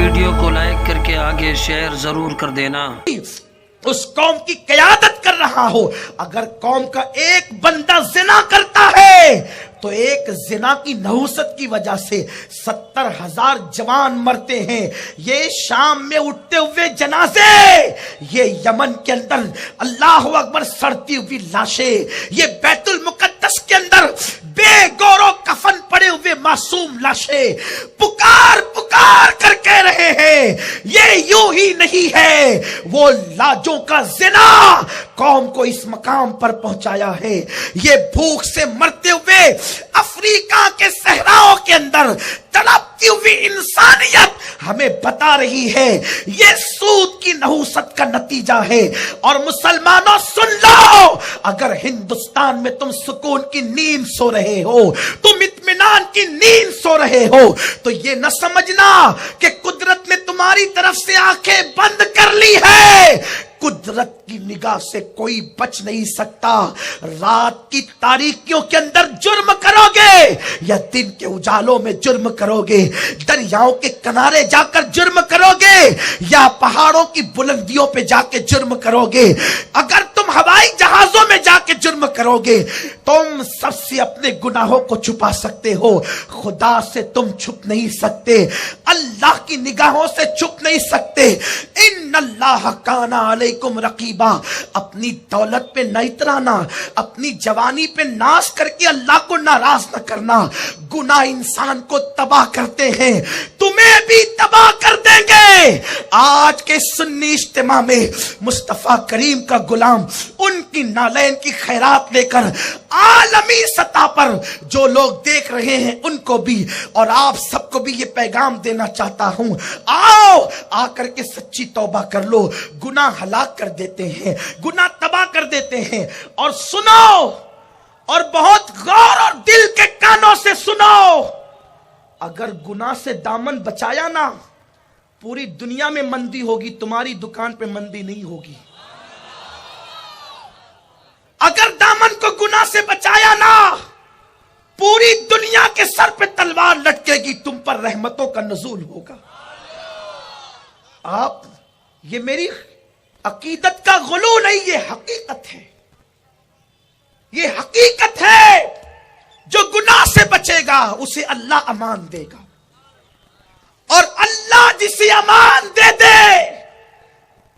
Video کو like کر کے آگے شیئر ضرور کر دینا۔ اس قوم کی قیادت کر رہا ہو، اگر قوم کا ایک بندہ زنا کرتا ہے تو ایک زنا کی نحوست کی وجہ سے 70,000 جوان مرتے ہیں۔ یہ شام میں اٹھتے ہوئے جنازے، یہ یمن کے اندر اللہ اکبر سڑتی ہوئی لاشیں، یہ بیت المقدس کے اندر بے گور و کفن پڑے ہوئے معصوم لاشیں پکار پکار کر کہہ رہے ہیں یہ یوں ہی نہیں ہے۔ وہ لاجوں کا زنا قوم کو اس مقام پر پہنچایا ہے۔ یہ بھوک سے مرتے ہوئے افریقہ کے صحراؤں کے اندر تڑپتی ہوئی انسانیت ہمیں بتا رہی ہے یہ سود کی نحوست کا نتیجہ ہے۔ اور مسلمانوں سن لو، اگر ہندوستان میں تم سکون کی نیند سو رہے ہو، تم اطمینان کی نیند سو رہے ہو، تو یہ نہ سمجھنا کہ قدرت نے تمہاری طرف سے آنکھیں بند کر لی ہے۔ قدرت کی نگاہ سے کوئی بچ نہیں سکتا۔ رات کی تاریکیوں کے اندر جرم کرو گے یا دن کے اجالوں میں جرم کرو گے، دریاؤں کے کنارے جا کر جرم کرو گے یا پہاڑوں کی بلندیوں پہ جا کے جرم کرو گے، اگر تم ہوائی جہازوں میں جا کے جرم کرو گے، تم سب سے اپنے گناہوں کو چھپا سکتے ہو، خدا سے تم چھپ نہیں سکتے، اللہ کی نگاہوں سے چھپ نہیں سکتے۔ ان اللہ کان علیکم رقیبا۔ اپنی دولت پہ نہ اترانا، اپنی جوانی پہ ناز کر کے اللہ کو ناراض نہ کرنا۔ گناہ انسان کو تباہ کرتے ہیں، تمہیں بھی تباہ کر دیں گے۔ آج کے سنی اجتماع میں مصطفیٰ کریم کا غلام ان کی نالین کی خیرات لے کر عالمی سطح پر جو لوگ دیکھ رہے ہیں ان کو بھی اور آپ سب کو بھی یہ پیغام دینا چاہتا ہوں، آؤ آ کر کے سچی توبہ کر لو۔ گناہ ہلاک کر دیتے ہیں، گناہ تباہ کر دیتے ہیں۔ اور سنو، اور بہت غور اور دل کے کانوں سے سنو، اگر گناہ سے دامن بچایا نا، پوری دنیا میں مندی ہوگی، تمہاری دکان پہ مندی نہیں ہوگی۔ اگر دامن کو گناہ سے بچایا نا، پوری دنیا کے سر پہ تلوار لٹکے گی، تم پر رحمتوں کا نزول ہوگا۔ آپ، یہ میری عقیدت کا غلو نہیں، یہ حقیقت ہے، یہ حقیقت ہے۔ جو گناہ سے بچے گا اسے اللہ امان دے گا، اور اللہ جسے امان دے دے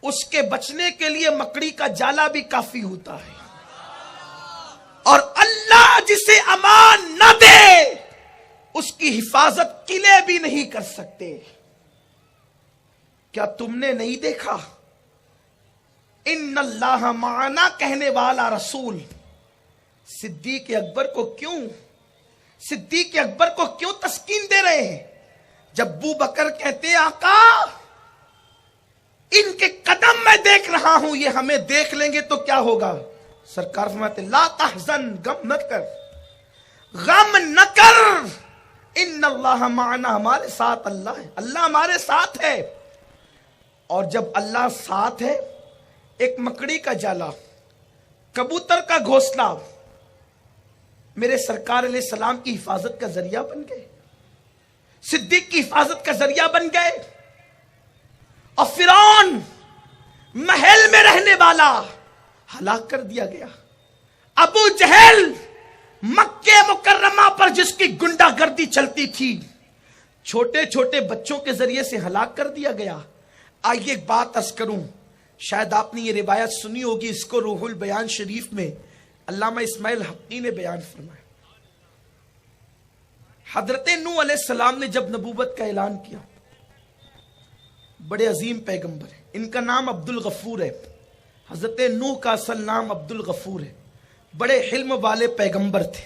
اس کے بچنے کے لیے مکڑی کا جالا بھی کافی ہوتا ہے، اور اللہ جسے امان نہ دے اس کی حفاظت قلعے بھی نہیں کر سکتے۔ کیا تم نے نہیں دیکھا ان اللہ معنا کہنے والا رسول صدیق اکبر کو کیوں تسکین دے رہے ہیں؟ جب ابو بکر کہتے ہیں آقا ان کے قدم میں دیکھ رہا ہوں، یہ ہمیں دیکھ لیں گے تو کیا ہوگا؟ سرکار فرماتے لا تحزن، غم نہ کر، غم نہ کر، ان اللہ معنا، ہمارے ساتھ اللہ ہے، اللہ ہمارے ساتھ ہے۔ اور جب اللہ ساتھ ہے، ایک مکڑی کا جالا، کبوتر کا گھونسلہ میرے سرکار علیہ السلام کی حفاظت کا ذریعہ بن گئے، صدیق کی حفاظت کا ذریعہ بن گئے۔ اور فرعون محل میں رہنے والا ہلاک کر دیا گیا، ابو جہل مکہ مکرمہ پر جس کی گنڈا گردی چلتی تھی چھوٹے چھوٹے بچوں کے ذریعے سے ہلاک کر دیا گیا۔ آئیے ایک بات عرض کروں، شاید آپ نے یہ روایت سنی ہوگی، اس کو روح البیان شریف میں علامہ اسماعیل حقی نے بیان فرمایا۔ حضرت نوح علیہ السلام نے جب نبوت کا اعلان کیا، بڑے عظیم پیغمبر ہیں، ان کا نام عبد الغفور ہے، حضرت نوح کا اصل نام عبد الغفور ہے، بڑے حلم والے پیغمبر تھے،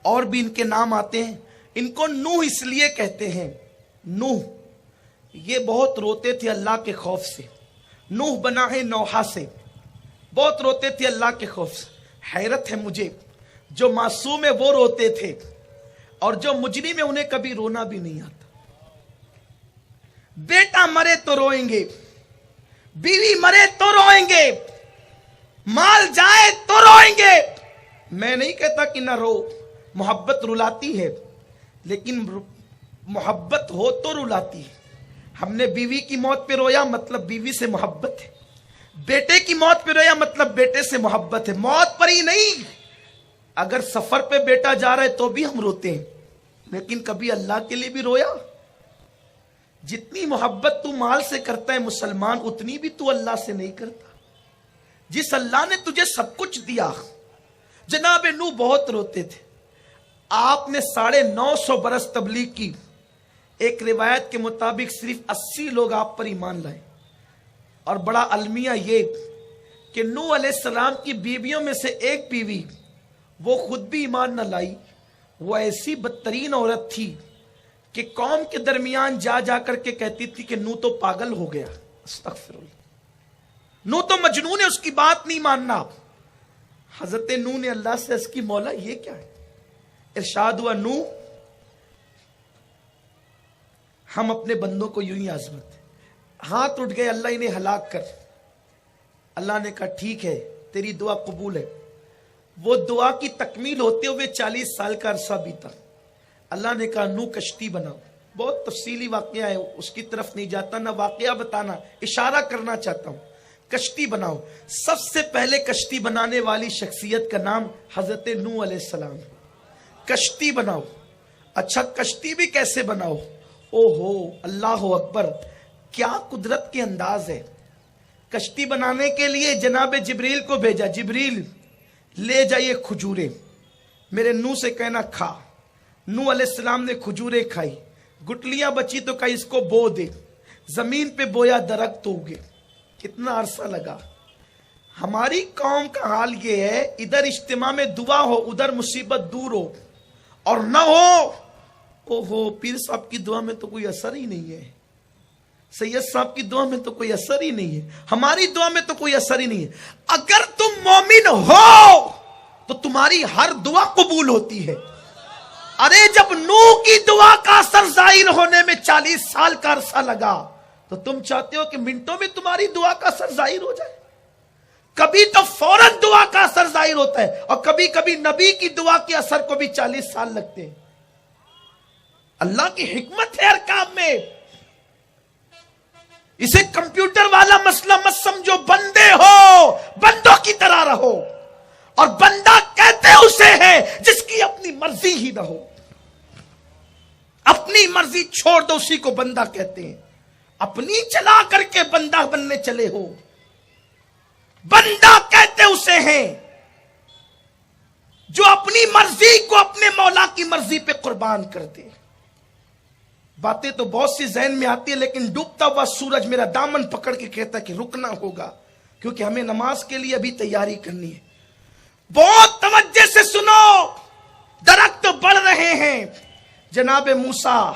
اور بھی ان کے نام آتے ہیں۔ ان کو نوح اس لیے کہتے ہیں، نوح یہ بہت روتے تھے اللہ کے خوف سے، نوح بنا ہے نوحہ سے، بہت روتے تھے اللہ کے خوف سے۔ حیرت ہے مجھے، جو معصوم ہے وہ روتے تھے، اور جو مجرم ہے انہیں کبھی رونا بھی نہیں آتا۔ بیٹا مرے تو روئیں گے، بیوی مرے تو روئیں گے، مال جائے تو روئیں گے۔ میں نہیں کہتا کہ نہ رو، محبت رلاتی ہے، لیکن محبت ہو تو رلاتی ہے۔ ہم نے بیوی کی موت پہ رویا مطلب بیوی سے محبت ہے، بیٹے کی موت پہ رویا مطلب بیٹے سے محبت ہے، موت پر ہی نہیں، اگر سفر پہ بیٹا جا رہا ہے تو بھی ہم روتے ہیں، لیکن کبھی اللہ کے لیے بھی رویا؟ جتنی محبت تو مال سے کرتا ہے مسلمان، اتنی بھی تو اللہ سے نہیں کرتا۔ جس اللہ نے تجھے سب کچھ دیا، جناب نوح بہت روتے تھے، آپ نے 950 برس تبلیغ کی، ایک روایت کے مطابق صرف 80 لوگ آپ پر ایمان لائے، اور بڑا المیہ یہ کہ نوح علیہ السلام کی بیویوں میں سے ایک بیوی وہ خود بھی ایمان نہ لائی، وہ ایسی بدترین عورت تھی کہ قوم کے درمیان جا جا کر کے کہتی تھی کہ نوح تو پاگل ہو گیا، استغفر اللہ، نوح تو مجنون ہے، اس کی بات نہیں ماننا۔ حضرت نوح نے اللہ سے عرض کی، مولا یہ کیا ہے؟ ارشاد ہوا، نوح ہم اپنے بندوں کو یوں ہی آزماتے، ہاتھ اٹھ گئے، اللہ انہیں ہلاک کر۔ اللہ نے کہا ٹھیک ہے، تیری دعا قبول ہے۔ وہ دعا کی تکمیل ہوتے ہوئے 40 سال کا عرصہ بیتا۔ اللہ نے کہا نوح کشتی بناؤ، بہت تفصیلی واقعہ ہے، اس کی طرف نہیں جاتا، نہ واقعہ بتانا، اشارہ کرنا چاہتا ہوں۔ کشتی بناؤ، سب سے پہلے کشتی بنانے والی شخصیت کا نام حضرت نوح علیہ السلام۔ کشتی بناؤ، اچھا کشتی بھی کیسے بناؤ؟ او ہو اللہ اکبر، کیا قدرت کے انداز ہے۔ کشتی بنانے کے لیے جناب جبریل کو بھیجا، جبریل لے جائیے کھجوریں، میرے نوح سے کہنا کھا۔ نوح علیہ السلام نے کھجوریں کھائی، گٹلیاں بچی تو کہا اس کو بو دے، زمین پہ بویا، درخت اگے۔ کتنا عرصہ لگا۔ ہماری قوم کا حال یہ ہے، ادھر اجتماع میں دعا ہو، ادھر مصیبت دور ہو، اور نہ ہو اوہو پیر صاحب کی دعا میں تو کوئی اثر ہی نہیں ہے، سید صاحب کی دعا میں تو کوئی اثر ہی نہیں ہے، ہماری دعا میں تو کوئی اثر ہی نہیں ہے۔ اگر تم مومن ہو تو تمہاری ہر دعا قبول ہوتی ہے۔ ارے جب نوح کی دعا کا اثر ظاہر ہونے میں 40 سال کا عرصہ لگا، تو تم چاہتے ہو کہ منٹوں میں تمہاری دعا کا اثر ظاہر ہو جائے؟ کبھی تو فوراً دعا کا اثر ظاہر ہوتا ہے، اور کبھی کبھی نبی کی دعا کے اثر کو بھی 40 سال لگتے ہیں۔ اللہ کی حکمت ہے ہر کام میں۔ اسے کمپیوٹر والا مسئلہ مت سمجھو، بندے ہو، بندوں کی طرح رہو، اور بندہ کہتے اسے ہے جس کی اپنی مرضی ہی نہ ہو۔ اپنی مرضی چھوڑ دو، اسی کو بندہ کہتے ہیں۔ اپنی چلا کر کے بندہ بننے چلے ہو، بندہ کہتے اسے ہیں جو اپنی مرضی کو اپنے مولا کی مرضی پہ قربان کر دے۔ باتیں تو بہت سی ذہن میں آتی ہے، لیکن ڈوبتا ہوا سورج میرا دامن پکڑ کے کہتا ہے کہ رکنا ہوگا، کیونکہ ہمیں نماز کے لیے ابھی تیاری کرنی ہے۔ بہت توجہ سے سنو، درخت بڑھ رہے ہیں، جناب موسیٰ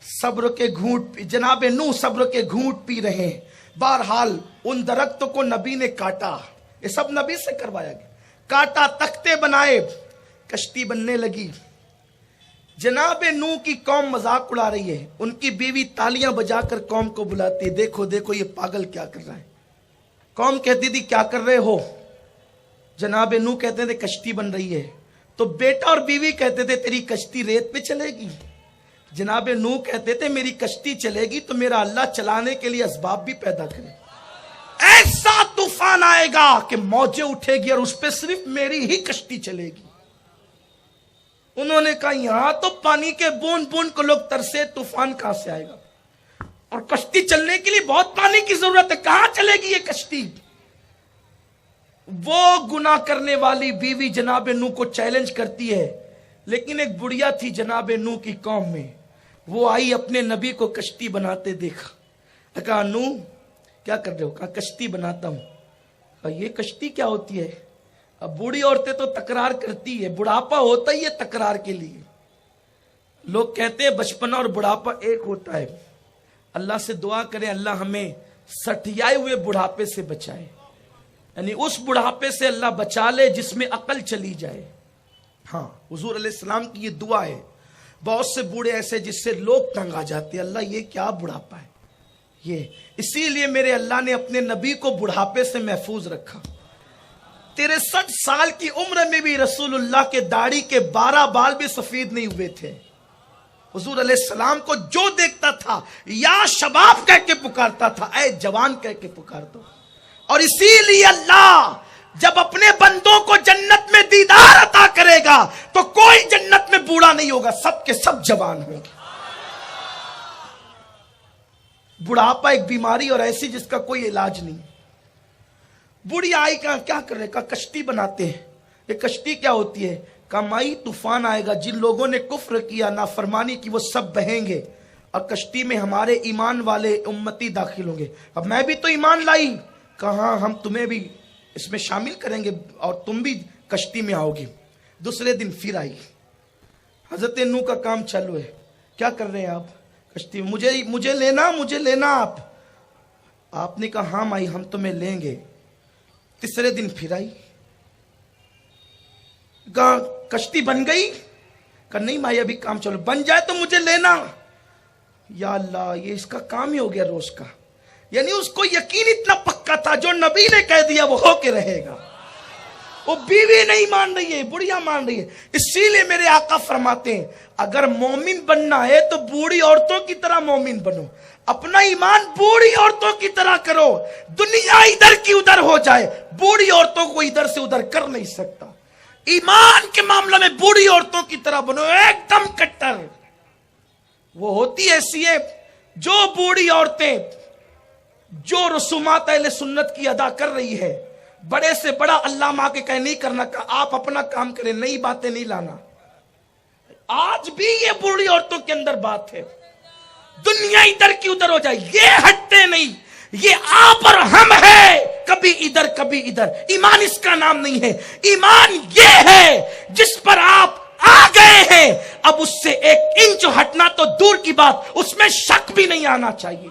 صبر کے گھونٹ، جناب نوح صبر کے گھونٹ پی رہے ہیں۔ بہرحال ان درختوں کو نبی نے کاٹا، یہ سب نبی سے کروایا گیا، کاٹا، تختے بنائے، کشتی بننے لگی۔ جناب نوح کی قوم مذاق اڑا رہی ہے، ان کی بیوی تالیاں بجا کر قوم کو بلاتی ہے، دیکھو دیکھو یہ پاگل کیا کر رہا ہے۔ قوم کہتی تھی کیا کر رہے ہو؟ جناب نوح کہتے تھے کشتی بن رہی ہے، تو بیٹا اور بیوی کہتے تھے تیری کشتی ریت پہ چلے گی۔ جناب نوح کہتے تھے میری کشتی چلے گی تو میرا اللہ چلانے کے لیے اسباب بھی پیدا کرے، ایسا طوفان آئے گا کہ موجیں اٹھے گی اور اس پہ صرف میری ہی کشتی چلے گی۔ انہوں نے کہا یہاں تو پانی کے بوند بوند کو لوگ ترسے، طوفان کہاں سے آئے گا؟ اور کشتی چلنے کے لیے بہت پانی کی ضرورت ہے، کہاں چلے گی یہ کشتی؟ وہ گناہ کرنے والی بیوی جناب نوح کو چیلنج کرتی ہے، لیکن ایک بڑھیا تھی جناب نوح کی قوم میں، وہ آئی اپنے نبی کو کشتی بناتے دیکھا، کہا نوح کیا کر رہے ہو؟ کہا کشتی بناتا ہوں۔ کہا یہ کشتی کیا ہوتی ہے؟ اب بوڑھی عورتیں تو تکرار کرتی ہے، بڑھاپا ہوتا ہی ہے تکرار کے لیے۔ لوگ کہتے ہیں بچپنا اور بڑھاپا ایک ہوتا ہے، اللہ سے دعا کریں اللہ ہمیں سٹیائے ہوئے بڑھاپے سے بچائے، یعنی اس بڑھاپے سے اللہ بچا لے جس میں عقل چلی جائے۔ ہاں حضور علیہ السلام کی یہ دعا ہے۔ بہت سے بوڑھے ایسے جس سے لوگ تنگ آ جاتے ہیں، اللہ یہ کیا بڑھاپا ہے یہ، اسی لیے میرے اللہ نے اپنے نبی کو بڑھاپے سے محفوظ رکھا۔ 63 سال کی عمر میں بھی رسول اللہ کے داڑھی کے 12 بال بھی سفید نہیں ہوئے تھے۔ حضور علیہ السلام کو جو دیکھتا تھا یا شباب کہہ کے پکارتا تھا، اے جوان کہہ کے پکار دو. اور اسی لیے اللہ جب اپنے بندوں کو جنت میں دیدار عطا کرے گا تو کوئی جنت میں بوڑھا نہیں ہوگا، سب کے سب جوان ہوں گے. بڑھاپا ایک بیماری اور ایسی جس کا کوئی علاج نہیں. بوڑھی آئی کیا کر رہے؟ کشتی بناتے ہیں. یہ کشتی کیا ہوتی ہے؟ کمائی طوفان آئے گا، جن لوگوں نے کفر کیا، نافرمانی کی، وہ سب بہیں گے اور کشتی میں ہمارے ایمان والے امتی داخل ہوں گے. اب میں بھی تو ایمان لائی، کہاں ہم تمہیں بھی اس میں شامل کریں گے اور تم بھی کشتی میں آؤ گی. دوسرے دن پھر آئی. حضرت نوح کا کام چالو ہے. کیا کر رہے ہیں آپ؟ کشتی میں. مجھے لینا آپ نے کہا ہاں مائی ہم تمہیں لیں گے. تیسرے دن پھر آئی. کہا کشتی بن گئی؟ کہا نہیں مائی ابھی کام چلو، بن جائے تو مجھے لینا. یا اللہ، یہ اس کا کام ہی ہو گیا روز کا. یعنی اس کو یقین اتنا پکا تھا جو نبی نے کہہ دیا وہ ہو کے رہے گا. وہ بیوی نہیں مان رہی ہے، بڑھیا مان رہی ہے. اسی لیے میرے آقا فرماتے ہیں اگر مومن بننا ہے تو بوڑھی عورتوں کی طرح مومن بنو، اپنا ایمان بوڑھی عورتوں کی طرح کرو. دنیا ادھر کی ادھر ہو جائے، بوڑھی عورتوں کو ادھر سے ادھر کر نہیں سکتا. ایمان کے معاملے میں بوڑھی عورتوں کی طرح بنو، ایک دم کٹر. وہ ہوتی ایسی ہے جو بوڑھی عورتیں جو رسومات اہل سنت کی ادا کر رہی ہے، بڑے سے بڑا علامہ کے کہے نہیں کرنا، آپ اپنا کام کریں، نئی باتیں نہیں لانا. آج بھی یہ بوڑھی عورتوں کے اندر بات ہے. دنیا ادھر کی ادھر ہو جائے، یہ ہٹتے نہیں. یہ آپ اور ہم ہے، کبھی ادھر کبھی ادھر. ایمان اس کا نام نہیں ہے. ایمان یہ ہے جس پر آپ آ گئے ہیں، اب اس سے ایک انچ ہٹنا تو دور کی بات، اس میں شک بھی نہیں آنا چاہیے.